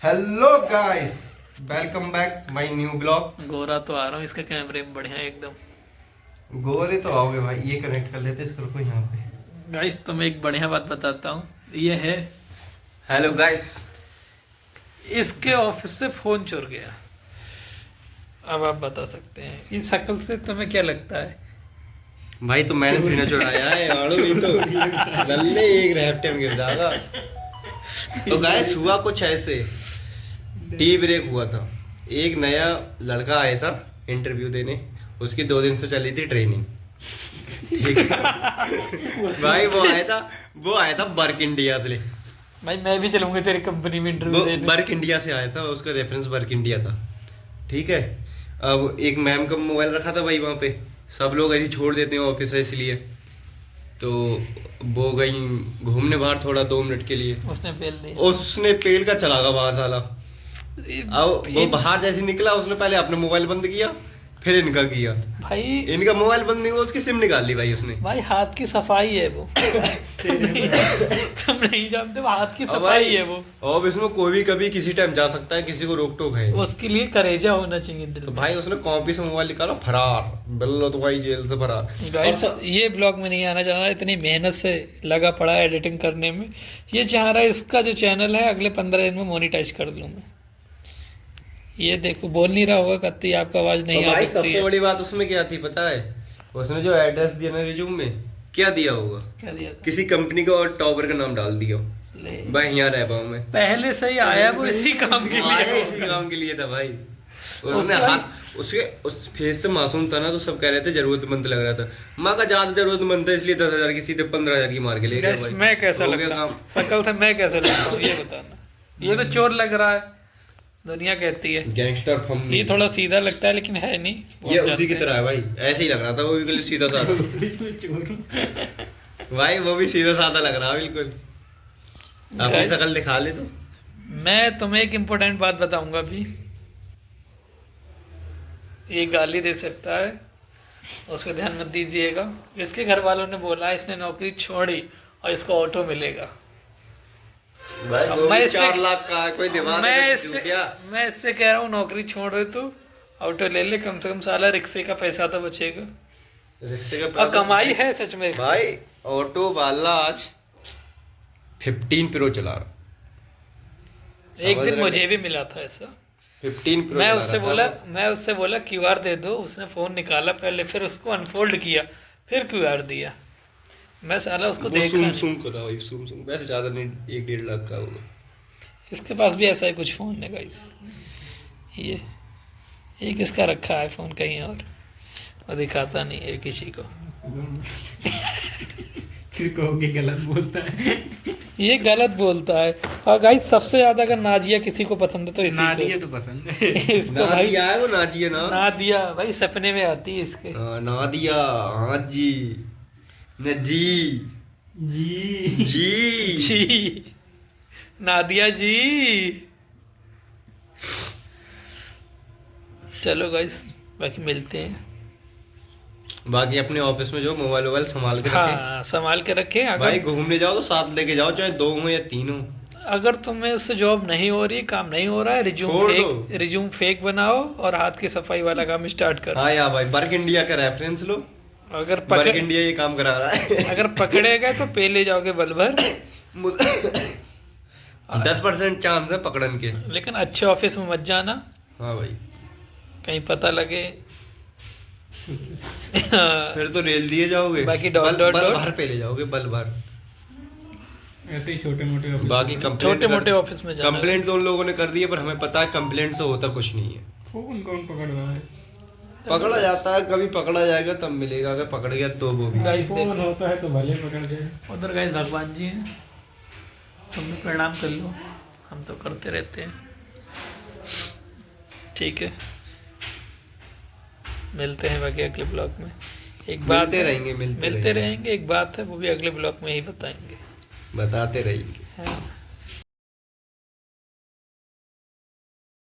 Hello guys, welcome back my new blog. गोरा तो आ रहा हूँ इसके कैमरे में बढ़िया एकदम। गोरे तो आओगे भाई, ये कनेक्ट कर लेते इसको को यहाँ पे। गाइस तुम्हें एक बढ़िया बात बताता हूँ, ये है हेलो गाइस, इसके ऑफिस से फोन चोर गया। अब आप बता सकते हैं इस शक्ल से तुम्हें क्या लगता है? भाई तो मैंने थोड़ी ना चुराया है यार, ये तो गल्ले एक रैफ्टे में गिर जाएगा। तो गाइस हुआ कुछ ऐसे, टी ब्रेक हुआ था। एक नया लड़का आया था इंटरव्यू देने, उसकी 2 दिन से चली थी ट्रेनिंग। ठीक है भाई, वो आया था वर्क इंडिया से। भाई मैं भी चलूंगा तेरी कंपनी में इंटरव्यू देने। वर्क इंडिया से आया था, उसका रेफरेंस वर्क इंडिया था। ठीक है, अब एक मैम का मोबाइल रखा था भाई वहाँ पे, सब लोग ऐसे छोड़ देते हैं ऑफिस है इसलिए। तो वो गई घूमने बाहर थोड़ा 2 मिनट के लिए, उसने पेल का चला गया बाहर साला। अब वो बाहर जैसे निकला, उसने पहले अपना मोबाइल बंद किया, फिर इनका किया। भाई इनका मोबाइल बंद नहीं हुआ, उसकी सिम निकाल ली भाई उसने। भाई हाथ की सफाई है वो। तुम नहीं जानते, वो हाथ की सफाई है वो। और इसमें कोई भी कभी किसी टाइम जा सकता है, किसी को रोक टोक है। उसके लिए करेजा होना चाहिए दिल तो में। भाई उसने कॉपी से मोबाइल निकाला, फरार बिल्लो, तो भाई जेल से फरार। गाइस ये ब्लॉग में नहीं आना चाह रहा, इतनी मेहनत से लगा पड़ा है एडिटिंग करने में। ये चाह रहा है इसका जो चैनल है अगले 15 दिन में मोनेटाइज कर दूं मैं। ये देखो, बोल नहीं रहा होगा कत्ती, आपका आवाज नहीं तो आ भाई सकती सबसे है। बड़ी बात उसमें क्या थी पता है? उसने जो एड्रेस दिया ना रिज्यूम में, क्या दिया होगा? क्या दिया था? किसी कंपनी का और टॉपर का नाम डाल दिया। ले। भाई यहाँ रह पाऊँ मैं। पहले से ही आया वो इसी काम के आया लिए। इसी काम के लिए था भाई। उसने हाथ उसके उस फेस से मासूम था ना, तो सब कह रहे थे जरूरतमंद लग रहा था। माँ का ज्यादा जरूरतमंद था, इसलिए 10,000 की सीधे 15,000 की मार के ले गया भाई। मैं कैसा हो गया लगता काम। शकल से मैं कैसा लगता हूँ ये बताना। ये तो चोर लग रहा है, दुनिया कहती है। गैंगस्टर फम। ये थोड़ा सीधा लगता है लेकिन है नहीं। वो ये हम उसी की जानते तरह है भाई, ऐसे ही लग रहा था वो बिल्कुल सीधा साधा। भाई वो भी सीधा साधा लग रहा है बिल्कुल। अपनी Guys, शक्ल दिखा ले तो। हैं। मैं तुम्हें एक इम्पोर्टेंट बात बताऊंगा अभी। ये गाली दे सकता है, उस पर ध्यान मत दीजिएगा। इसके घर वालों ने बोला इसने नौकरी छोड़ी और इसको ऑटो मिलेगा। भाई वो मैं भी इससे- 4 लाख का है, कोई दिमाग मैं इससे कह रहा हूँ नौकरी छोड़ दे तू, ऑटो ले ले, कम से कम साला रिक्शे का पैसा तो बचेगा। रिक्शे का और पैसा कमाई है सच में। भाई ऑटो वाला आज 15 प्रो चला रहा। एक समझ दिन रहे मुझे हो? भी मिला था ऐसा। 15 प्रो मैं चला उससे रहा था बोला वो। मैं उससे बोला क्यूआर दे दो, उसने फोन निकाला पहले, फिर उसको अनफोल्ड किया, फिर क्यूआर दिया। मैं साला उसको वो देखा सुम नहीं। सुम का था भाई, सुम सुम वैसे ज्यादा नहीं, 1-1.5 लाख का होगा। इसके पास भी ऐसा ही कुछ फोन है गाइस। ये एक इसका रखा है फोन कहीं और दिखाता नहीं है किसी को। फिर कहोगे गलत बोलता है। ये गलत बोलता है। और गाइस सबसे ज्यादा अगर नाजिया किसी को पसंद है तो इसी नादिया को। तो पसंद है। इसको भाई नादिया है वो, नाजिया ना। नादिया भाई सपने में आती है इसके। हाँ, नादिया, हाँ जी, न जी जी जी। जी नादिया जी। चलो गाइस बाकी मिलते हैं। बाकी अपने ऑफिस में जो मोबाइल वोबाइल संभाल के रखे हाँ संभाल के रखें। भाई। अगर घूमने जाओ तो साथ लेके जाओ, चाहे 2 हो या 3 हो। अगर तुम्हें उससे जॉब नहीं हो रही, काम नहीं हो रहा है, छोड़ रिज्यूम फेक बनाओ और हाथ की सफाई वाला काम स्टार्ट करो। हाँ यार भाई, वर्क इंडिया का रेफरेंस लो। अगर वर्क इंडिया ये काम करा रहा है। अगर पकड़े गए तो पे ले जाओगे बल भर। 10% चांस है पकड़न के। लेकिन अच्छे ऑफिस में मत जाना, हाँ भाई, कहीं पता लगे। फिर तो रेल दिए जाओगे। बाकी डॉट डॉट बल डॉट। भर पे ले जाओगे, बल भर। ऐसे ही छोटे मोटे बाकी छोटे मोटे ऑफिस में जाना। कंप्लेंट तो उन लोगों ने कर दी है, पर हमें पता है कंप्लेंट से होता कुछ नहीं है। कौन कौन पकड़ रहा है। पकड़ा जाता है, कभी पकड़ा जाएगा तब मिलेगा, अगर पकड़ गया तो वो भी। गाइस फोन देखो, होता है तो भले पकड़ जाए। उधर गाइस भगवान जी हैं, तुम भी प्रणाम कर लो, हम तो करते रहते हैं। ठीक है, मिलते हैं बाकी अगले ब्लॉग में। एक बात मिलते है- रहेंगे, मिलते रहेंगे। रहेंगे। एक बात है वो भी अगले ब्लॉग में ही बताएंगे। बताते रहेंगे। हाँ।